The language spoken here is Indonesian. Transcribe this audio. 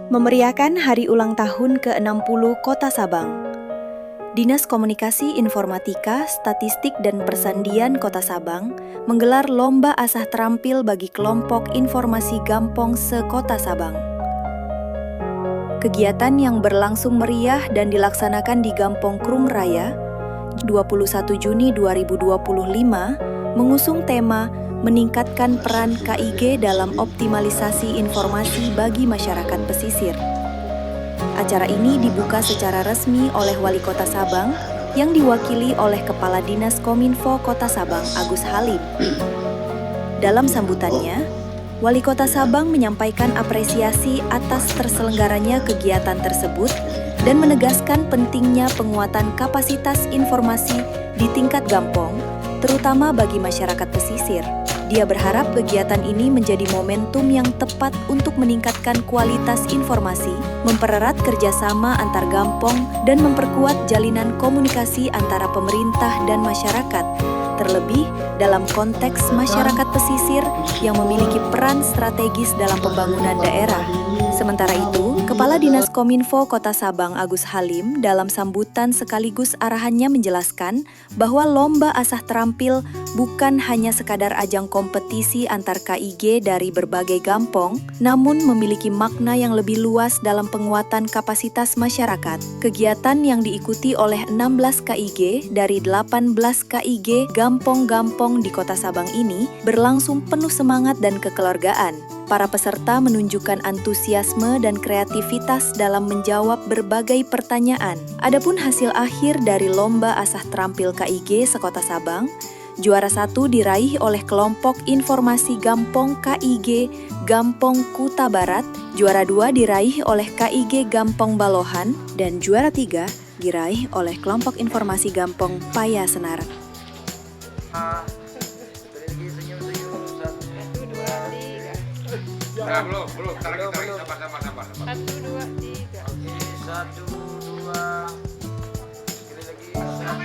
Memeriahkan hari ulang tahun ke-60 Kota Sabang. Dinas Komunikasi Informatika, Statistik dan Persandian Kota Sabang menggelar lomba asah terampil bagi kelompok informasi Gampong se-Kota Sabang. Kegiatan yang berlangsung meriah dan dilaksanakan di Gampong Krung Raya 21 Juni 2025 mengusung tema meningkatkan peran KIG dalam optimalisasi informasi bagi masyarakat pesisir. Acara ini dibuka secara resmi oleh Wali Kota Sabang yang diwakili oleh Kepala Dinas Kominfo Kota Sabang, Agus Halim. Dalam sambutannya, Wali Kota Sabang menyampaikan apresiasi atas terselenggaranya kegiatan tersebut dan menegaskan pentingnya penguatan kapasitas informasi di tingkat Gampong, terutama bagi masyarakat pesisir. Dia berharap kegiatan ini menjadi momentum yang tepat untuk meningkatkan kualitas informasi, mempererat kerjasama antar Gampong, dan memperkuat jalinan komunikasi antara pemerintah dan masyarakat, terlebih dalam konteks masyarakat pesisir yang memiliki peran strategis dalam pembangunan daerah. Sementara itu, Kepala Dinas Kominfo Kota Sabang Agus Halim dalam sambutan sekaligus arahannya menjelaskan bahwa lomba asah terampil bukan hanya sekadar ajang kompetisi antar KIG dari berbagai Gampong, namun memiliki makna yang lebih luas dalam penguatan kapasitas masyarakat. Kegiatan yang diikuti oleh 16 KIG dari 18 KIG Gampong-Gampong di Kota Sabang ini berlangsung penuh semangat dan kekeluargaan. Para peserta menunjukkan antusiasme dan kreativitas dalam menjawab berbagai pertanyaan. Adapun hasil akhir dari lomba asah terampil KIG se-Kota Sabang, juara 1 diraih oleh kelompok informasi Gampong KIG Gampong Kuta Barat, juara 2 diraih oleh KIG Gampong Balohan, dan juara 3 diraih oleh kelompok informasi Gampong Paya Senar. Nah, belum. Sabar. 1, 2, 3. Oke, 1, 2. Sekali lagi. 1,